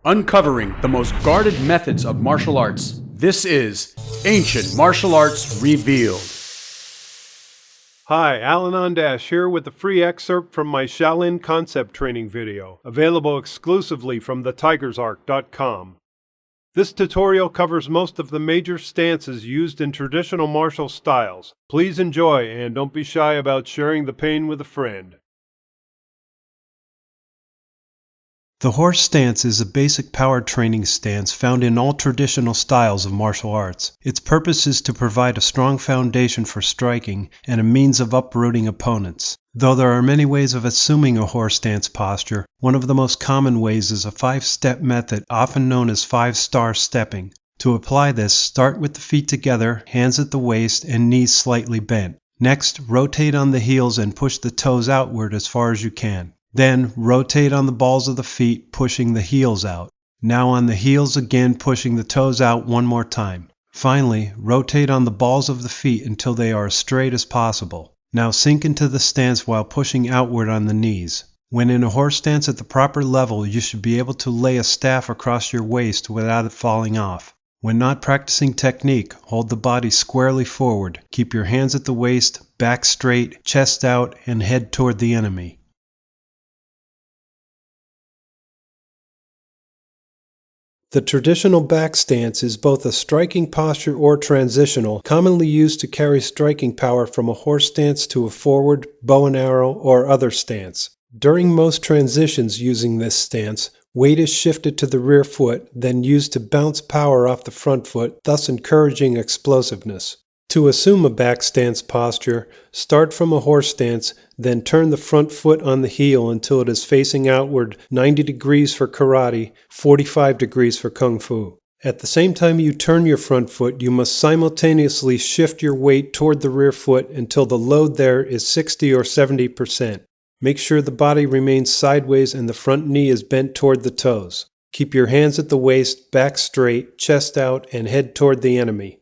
Uncovering the most guarded methods of martial arts. This is Ancient Martial Arts Revealed. Hi, Alan Ondash here with a free excerpt from my Shaolin concept training video, available exclusively from thetigersarc.com. This tutorial covers most of the major stances used in traditional martial styles. Please enjoy and don't be shy about sharing the pain with a friend. The horse stance is a basic power training stance found in all traditional styles of martial arts. Its purpose is to provide a strong foundation for striking and a means of uprooting opponents. Though there are many ways of assuming a horse stance posture, one of the most common ways is a 5-step method, often known as 5-star stepping. To apply this, start with the feet together, hands at the waist, and knees slightly bent. Next, rotate on the heels and push the toes outward as far as you can. Then, rotate on the balls of the feet, pushing the heels out. Now on the heels again, pushing the toes out one more time. Finally, rotate on the balls of the feet until they are as straight as possible. Now sink into the stance while pushing outward on the knees. When in a horse stance at the proper level, you should be able to lay a staff across your waist without it falling off. When not practicing technique, hold the body squarely forward. Keep your hands at the waist, back straight, chest out, and head toward the enemy. The traditional back stance is both a striking posture or transitional, commonly used to carry striking power from a horse stance to a forward, bow and arrow, or other stance. During most transitions using this stance, weight is shifted to the rear foot, then used to bounce power off the front foot, thus encouraging explosiveness. To assume a back stance posture, start from a horse stance, then turn the front foot on the heel until it is facing outward 90 degrees for karate, 45 degrees for kung fu. At the same time you turn your front foot, you must simultaneously shift your weight toward the rear foot until the load there is 60 or 70%. Make sure the body remains sideways and the front knee is bent toward the toes. Keep your hands at the waist, back straight, chest out, and head toward the enemy.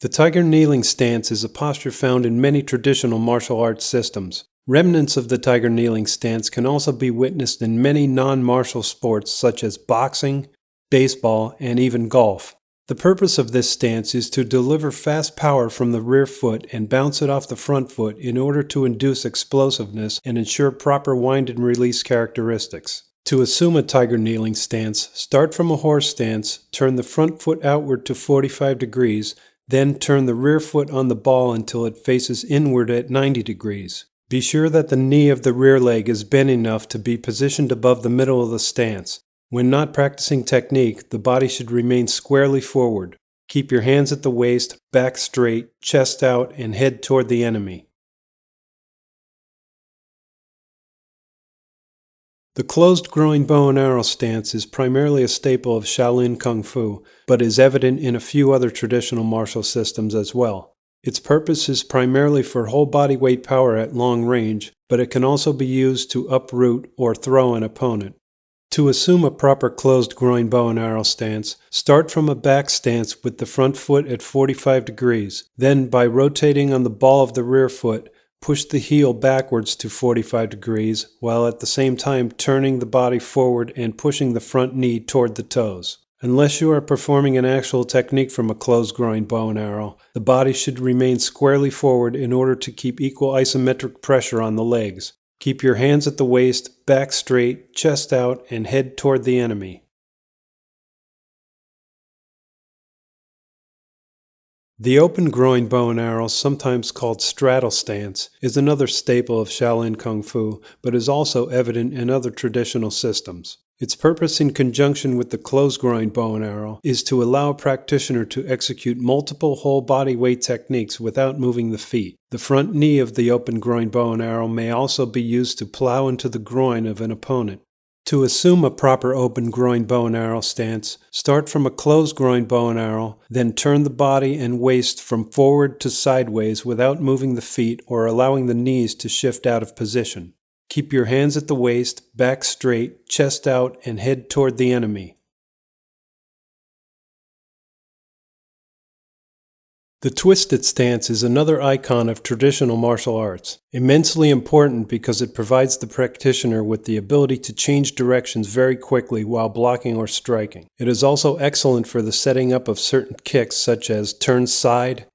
The tiger kneeling stance is a posture found in many traditional martial arts systems. Remnants of the tiger kneeling stance can also be witnessed in many non-martial sports such as boxing, baseball, and even golf. The purpose of this stance is to deliver fast power from the rear foot and bounce it off the front foot in order to induce explosiveness and ensure proper wind and release characteristics. To assume a tiger kneeling stance, start from a horse stance, turn the front foot outward to 45 degrees, then turn the rear foot on the ball until it faces inward at 90 degrees. Be sure that the knee of the rear leg is bent enough to be positioned above the middle of the stance. When not practicing technique, the body should remain squarely forward. Keep your hands at the waist, back straight, chest out, and head toward the enemy. The closed groin bow and arrow stance is primarily a staple of Shaolin Kung Fu, but is evident in a few other traditional martial systems as well. Its purpose is primarily for whole body weight power at long range, but it can also be used to uproot or throw an opponent. To assume a proper closed groin bow and arrow stance, start from a back stance with the front foot at 45 degrees. Then, by rotating on the ball of the rear foot, push the heel backwards to 45 degrees, while at the same time turning the body forward and pushing the front knee toward the toes. Unless you are performing an actual technique from a closed groin bow and arrow, the body should remain squarely forward in order to keep equal isometric pressure on the legs. Keep your hands at the waist, back straight, chest out, and head toward the enemy. The open groin bow and arrow, sometimes called straddle stance, is another staple of Shaolin Kung Fu, but is also evident in other traditional systems. Its purpose in conjunction with the closed groin bow and arrow is to allow a practitioner to execute multiple whole body weight techniques without moving the feet. The front knee of the open groin bow and arrow may also be used to plow into the groin of an opponent. To assume a proper open groin bow and arrow stance, start from a closed groin bow and arrow, then turn the body and waist from forward to sideways without moving the feet or allowing the knees to shift out of position. Keep your hands at the waist, back straight, chest out, and head toward the enemy. The twisted stance is another icon of traditional martial arts, immensely important because it provides the practitioner with the ability to change directions very quickly while blocking or striking. It is also excellent for the setting up of certain kicks such as turn side,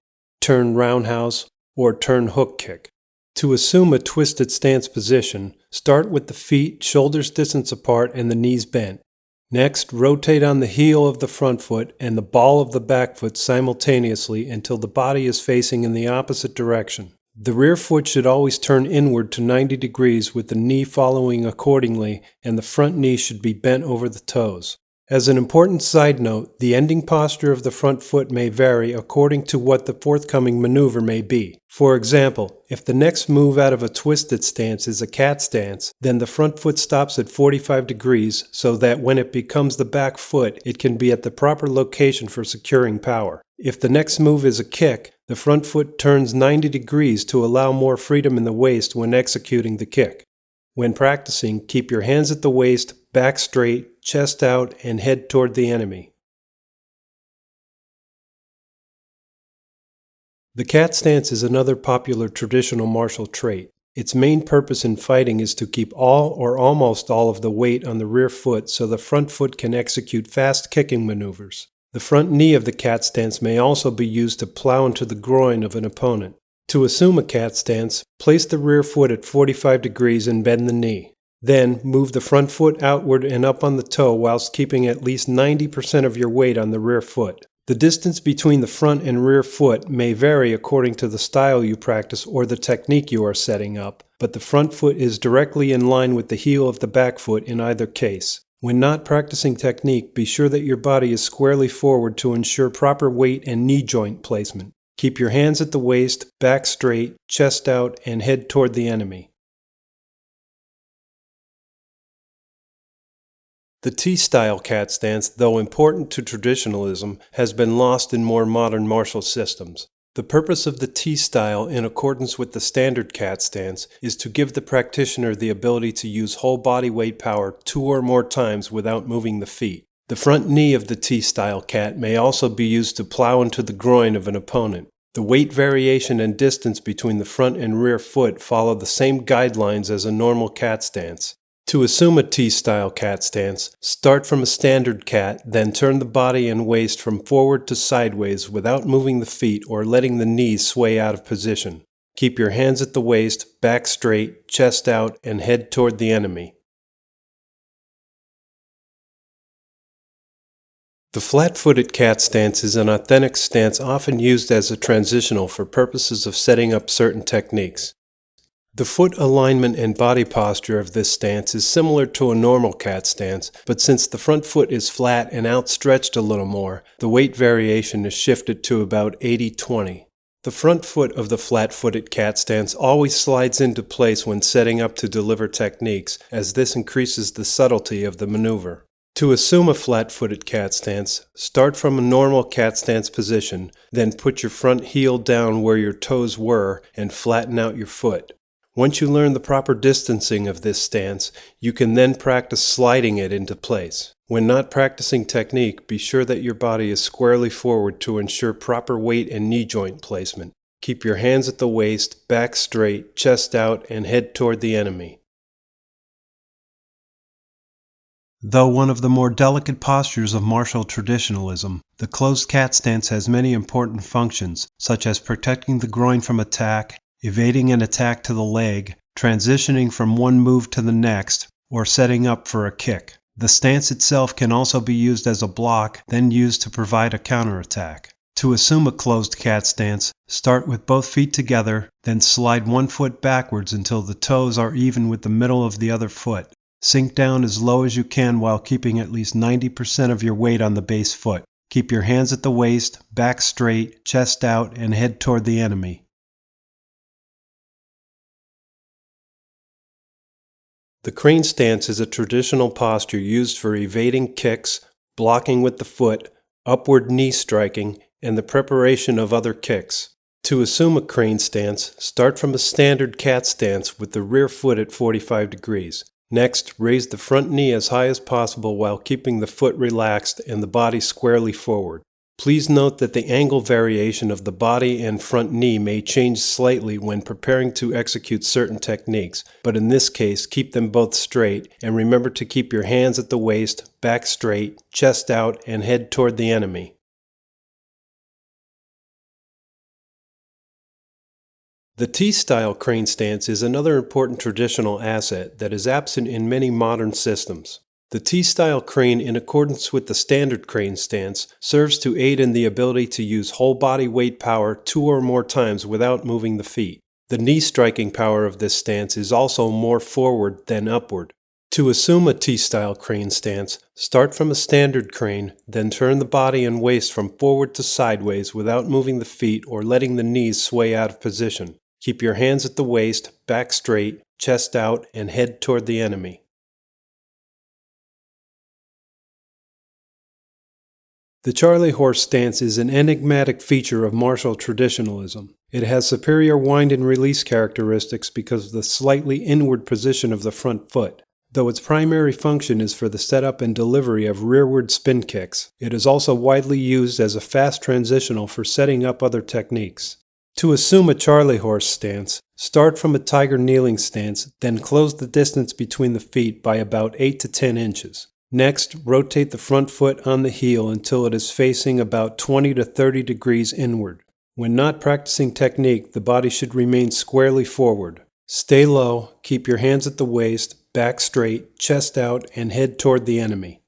turn roundhouse, or turn hook kick. To assume a twisted stance position, start with the feet shoulders distance apart and the knees bent. Next, rotate on the heel of the front foot and the ball of the back foot simultaneously until the body is facing in the opposite direction. The rear foot should always turn inward to 90 degrees with the knee following accordingly, and the front knee should be bent over the toes. As an important side note, the ending posture of the front foot may vary according to what the forthcoming maneuver may be. For example, if the next move out of a twisted stance is a cat stance, then the front foot stops at 45 degrees so that when it becomes the back foot, it can be at the proper location for securing power. If the next move is a kick, the front foot turns 90 degrees to allow more freedom in the waist when executing the kick. When practicing, keep your hands at the waist, back straight, chest out, and head toward the enemy. The cat stance is another popular traditional martial trait. Its main purpose in fighting is to keep all or almost all of the weight on the rear foot so the front foot can execute fast kicking maneuvers. The front knee of the cat stance may also be used to plow into the groin of an opponent. To assume a cat stance, place the rear foot at 45 degrees and bend the knee. Then, move the front foot outward and up on the toe whilst keeping at least 90% of your weight on the rear foot. The distance between the front and rear foot may vary according to the style you practice or the technique you are setting up, but the front foot is directly in line with the heel of the back foot in either case. When not practicing technique, be sure that your body is squarely forward to ensure proper weight and knee joint placement. Keep your hands at the waist, back straight, chest out, and head toward the enemy. The T-style cat stance, though important to traditionalism, has been lost in more modern martial systems. The purpose of the T-style, in accordance with the standard cat stance, is to give the practitioner the ability to use whole body weight power 2 or more times without moving the feet. The front knee of the T-style cat may also be used to plow into the groin of an opponent. The weight variation and distance between the front and rear foot follow the same guidelines as a normal cat stance. To assume a T-style cat stance, start from a standard cat, then turn the body and waist from forward to sideways without moving the feet or letting the knees sway out of position. Keep your hands at the waist, back straight, chest out, and head toward the enemy. The flat-footed cat stance is an authentic stance often used as a transitional for purposes of setting up certain techniques. The foot alignment and body posture of this stance is similar to a normal cat stance, but since the front foot is flat and outstretched a little more, the weight variation is shifted to about 80-20. The front foot of the flat-footed cat stance always slides into place when setting up to deliver techniques, as this increases the subtlety of the maneuver. To assume a flat-footed cat stance, start from a normal cat stance position, then put your front heel down where your toes were and flatten out your foot. Once you learn the proper distancing of this stance, you can then practice sliding it into place. When not practicing technique, be sure that your body is squarely forward to ensure proper weight and knee joint placement. Keep your hands at the waist, back straight, chest out, and head toward the enemy. Though one of the more delicate postures of martial traditionalism, the closed cat stance has many important functions, such as protecting the groin from attack, evading an attack to the leg, transitioning from one move to the next, or setting up for a kick. The stance itself can also be used as a block, then used to provide a counterattack. To assume a closed cat stance, start with both feet together, then slide one foot backwards until the toes are even with the middle of the other foot. Sink down as low as you can while keeping at least 90% of your weight on the base foot. Keep your hands at the waist, back straight, chest out, and head toward the enemy. The crane stance is a traditional posture used for evading kicks, blocking with the foot, upward knee striking, and the preparation of other kicks. To assume a crane stance, start from a standard cat stance with the rear foot at 45 degrees. Next, raise the front knee as high as possible while keeping the foot relaxed and the body squarely forward. Please note that the angle variation of the body and front knee may change slightly when preparing to execute certain techniques, but in this case, keep them both straight, and remember to keep your hands at the waist, back straight, chest out, and head toward the enemy. The T-style crane stance is another important traditional asset that is absent in many modern systems. The T-style crane, in accordance with the standard crane stance, serves to aid in the ability to use whole body weight power 2 or more times without moving the feet. The knee striking power of this stance is also more forward than upward. To assume a T-style crane stance, start from a standard crane, then turn the body and waist from forward to sideways without moving the feet or letting the knees sway out of position. Keep your hands at the waist, back straight, chest out, and head toward the enemy. The Charlie horse stance is an enigmatic feature of martial traditionalism. It has superior wind and release characteristics because of the slightly inward position of the front foot. Though its primary function is for the setup and delivery of rearward spin kicks, it is also widely used as a fast transitional for setting up other techniques. To assume a Charlie horse stance, start from a tiger kneeling stance, then close the distance between the feet by about 8 to 10 inches. Next, rotate the front foot on the heel until it is facing about 20 to 30 degrees inward. When not practicing technique, the body should remain squarely forward. Stay low, keep your hands at the waist, back straight, chest out, and head toward the enemy.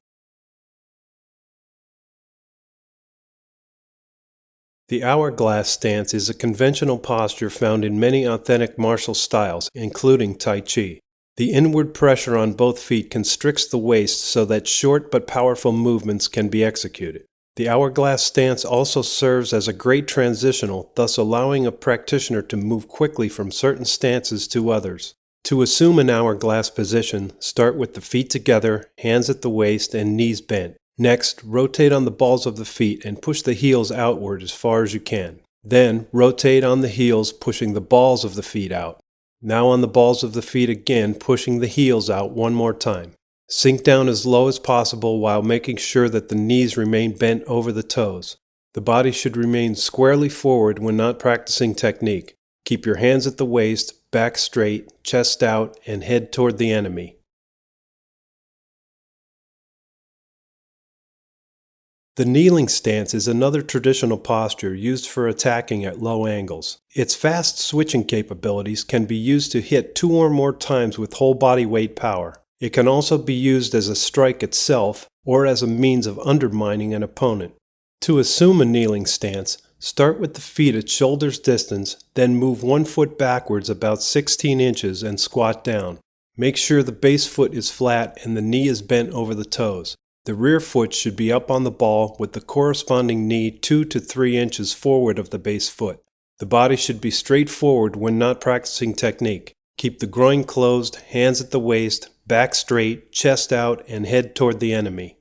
The hourglass stance is a conventional posture found in many authentic martial styles, including Tai Chi. The inward pressure on both feet constricts the waist so that short but powerful movements can be executed. The hourglass stance also serves as a great transitional, thus allowing a practitioner to move quickly from certain stances to others. To assume an hourglass position, start with the feet together, hands at the waist, and knees bent. Next, rotate on the balls of the feet and push the heels outward as far as you can. Then, rotate on the heels, pushing the balls of the feet out. Now on the balls of the feet again, pushing the heels out one more time. Sink down as low as possible while making sure that the knees remain bent over the toes. The body should remain squarely forward when not practicing technique. Keep your hands at the waist, back straight, chest out, and head toward the enemy. The kneeling stance is another traditional posture used for attacking at low angles. Its fast switching capabilities can be used to hit 2 or more times with whole body weight power. It can also be used as a strike itself or as a means of undermining an opponent. To assume a kneeling stance, start with the feet at shoulder's distance, then move one foot backwards about 16 inches and squat down. Make sure the base foot is flat and the knee is bent over the toes. The rear foot should be up on the ball with the corresponding knee 2 to 3 inches forward of the base foot. The body should be straight forward when not practicing technique. Keep the groin closed, hands at the waist, back straight, chest out, and head toward the enemy.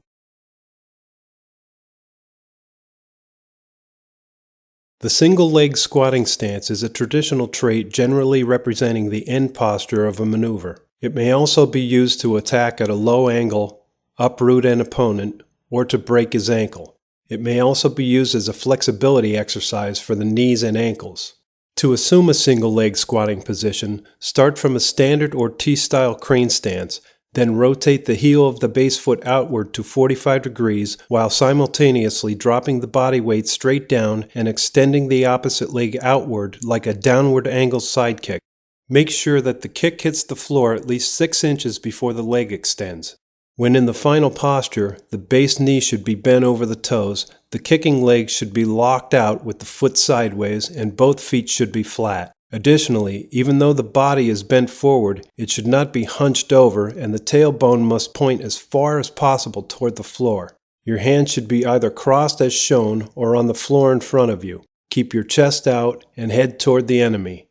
The single leg squatting stance is a traditional trait generally representing the end posture of a maneuver. It may also be used to attack at a low angle, uproot an opponent, or to break his ankle. It may also be used as a flexibility exercise for the knees and ankles. To assume a single leg squatting position, start from a standard or T-style crane stance, then rotate the heel of the base foot outward to 45 degrees while simultaneously dropping the body weight straight down and extending the opposite leg outward like a downward angle side kick. Make sure that the kick hits the floor at least 6 inches before the leg extends. When in the final posture, the base knee should be bent over the toes, the kicking leg should be locked out with the foot sideways, and both feet should be flat. Additionally, even though the body is bent forward, it should not be hunched over, and the tailbone must point as far as possible toward the floor. Your hands should be either crossed as shown or on the floor in front of you. Keep your chest out and head toward the enemy.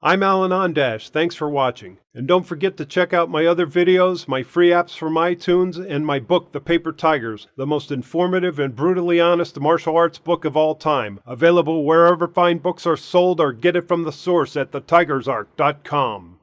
I'm Alan Ondash. Thanks for watching. And don't forget to check out my other videos, my free apps from iTunes, and my book, The Paper Tigers, the most informative and brutally honest martial arts book of all time. Available wherever fine books are sold, or get it from the source at thetigersark.com.